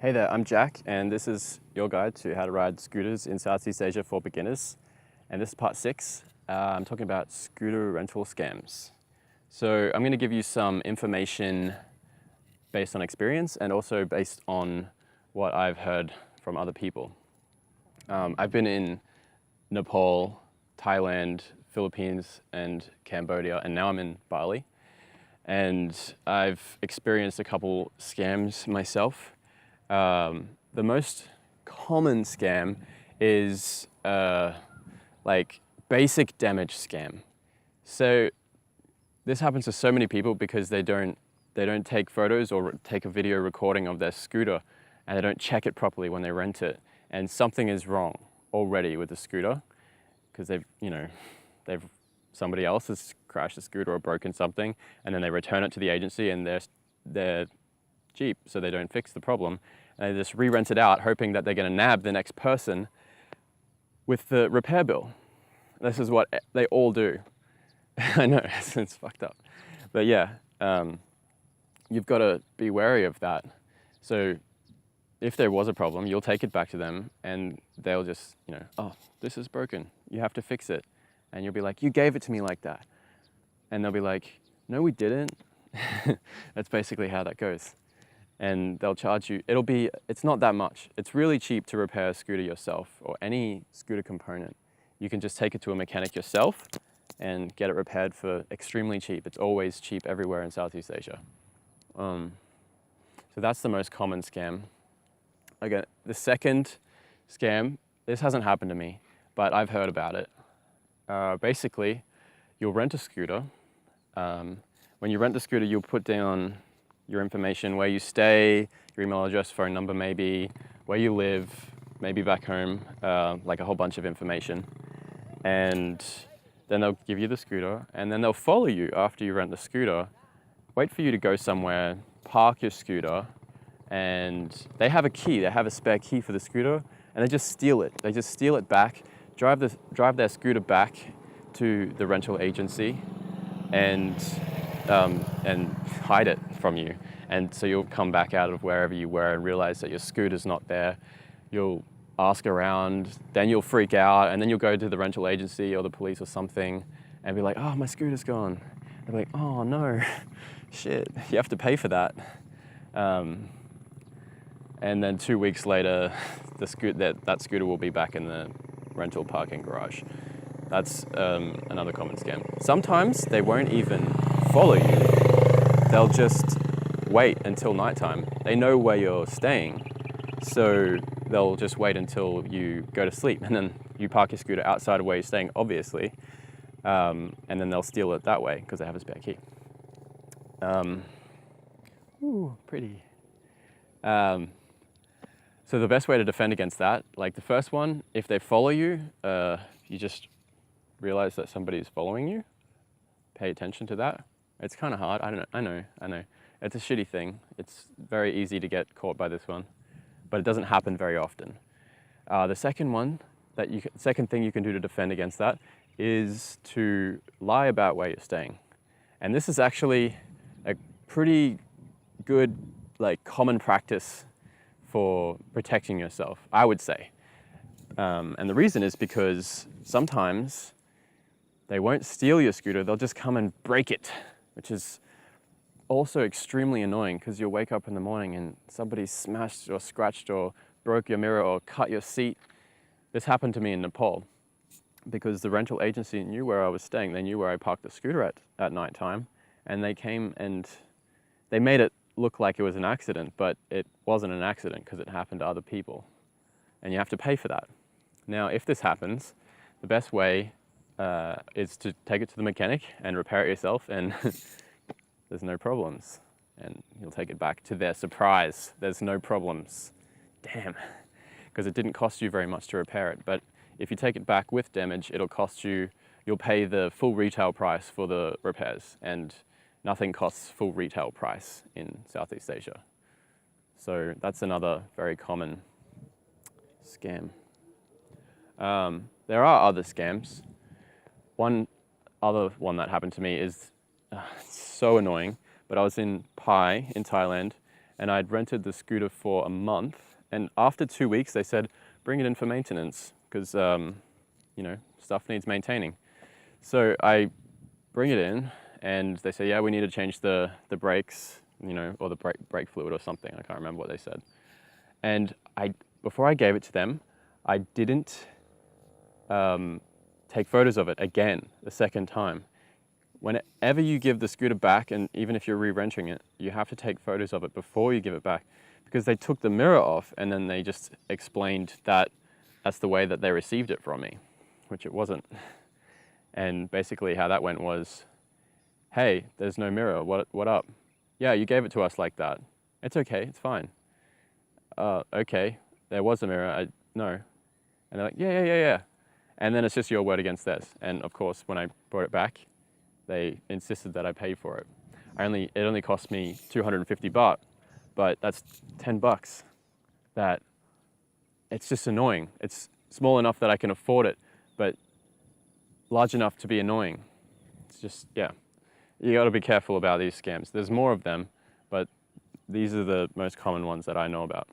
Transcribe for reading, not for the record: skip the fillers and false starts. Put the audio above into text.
Hey there, I'm Jack, and this is your guide to how to ride scooters in Southeast Asia for beginners. And this is part 6. I'm talking about scooter rental scams. So I'm going to give you some information based on experience and also based on what I've heard from other people. I've been in Nepal, Thailand, Philippines, and Cambodia, and now I'm in Bali. And I've experienced a couple scams myself. The most common scam is like basic damage scam. So this happens to so many people because they don't take photos or take a video recording of their scooter, and they don't check it properly when they rent it. And something is wrong already with the scooter because somebody else has crashed the scooter or broken something, and then they return it to the agency and they're cheap, so they don't fix the problem. And they just re-rent it out, hoping that they're going to nab the next person with the repair bill. This is what they all do. I know, it's fucked up. But yeah, you've got to be wary of that. So if there was a problem, you'll take it back to them and they'll just, oh, this is broken. You have to fix it. And you'll be like, you gave it to me like that. And they'll be like, no, we didn't. That's basically how that goes. And they'll charge you, it's not that much. It's really cheap to repair a scooter yourself or any scooter component. You can just take it to a mechanic yourself and get it repaired for extremely cheap. It's always cheap everywhere in Southeast Asia. So that's the most common scam. Again, the second scam, this hasn't happened to me, but I've heard about it. Basically, you'll rent a scooter. When you rent the scooter, you'll put down your information, where you stay, your email address, phone number maybe, where you live, maybe back home, like a whole bunch of information. And then they'll give you the scooter, and then they'll follow you after you rent the scooter, wait for you to go somewhere, park your scooter, and they have a key, they have a spare key for the scooter, and they just steal it. They just steal it back, drive their scooter back to the rental agency, and hide it from you. And so you'll come back out of wherever you were and realize that your scooter's not there. You'll ask around, then you'll freak out, and then you'll go to the rental agency or the police or something and be like, oh, my scooter's gone. They'll be like, oh no, shit, you have to pay for that. And then 2 weeks later, that scooter will be back in the rental parking garage. That's another common scam. Sometimes they won't even follow you. They'll just wait until nighttime. They know where you're staying, so they'll just wait until you go to sleep, and then you park your scooter outside of where you're staying, obviously, and then they'll steal it that way because they have a spare key. Ooh, pretty. So the best way to defend against that, like the first one, if they follow you, you just realize that somebody is following you. Pay attention to that. It's kind of hard. I know. It's a shitty thing. It's very easy to get caught by this one, but it doesn't happen very often. The second thing you can do to defend against that is to lie about where you're staying. And this is actually a pretty good, common practice for protecting yourself, I would say. And the reason is because sometimes they won't steal your scooter, they'll just come and break it, which is also extremely annoying because you'll wake up in the morning and somebody smashed or scratched or broke your mirror or cut your seat. This happened to me in Nepal because the rental agency knew where I was staying. They knew where I parked the scooter at night time, and they came and they made it look like it was an accident, but it wasn't an accident because it happened to other people, and you have to pay for that. Now, if this happens, the best way is to take it to the mechanic and repair it yourself, and there's no problems. And you'll take it back to their surprise. There's no problems. Damn. Because it didn't cost you very much to repair it. But if you take it back with damage, you'll pay the full retail price for the repairs. And nothing costs full retail price in Southeast Asia. So that's another very common scam. There are other scams. One other one that happened to me is so annoying, but I was in Pai in Thailand, and I'd rented the scooter for a month. And after 2 weeks, they said, bring it in for maintenance because, you know, stuff needs maintaining. So I bring it in and they say, yeah, we need to change the brakes, you know, or the brake fluid or something. I can't remember what they said. And before I gave it to them, I didn't take photos of it again, the second time. Whenever you give the scooter back, and even if you're re-renting it, you have to take photos of it before you give it back, because they took the mirror off and then they just explained that that's the way that they received it from me, which it wasn't. And basically how that went was, hey, there's no mirror, what up? Yeah, you gave it to us like that. It's okay, it's fine. Okay, there was a mirror, no. And they're like, yeah. And then it's just your word against theirs. And of course, when I brought it back, they insisted that I pay for it. It only cost me 250 baht, but that's 10 bucks. That it's just annoying. It's small enough that I can afford it, but large enough to be annoying. It's just, yeah. You gotta be careful about these scams. There's more of them, but these are the most common ones that I know about.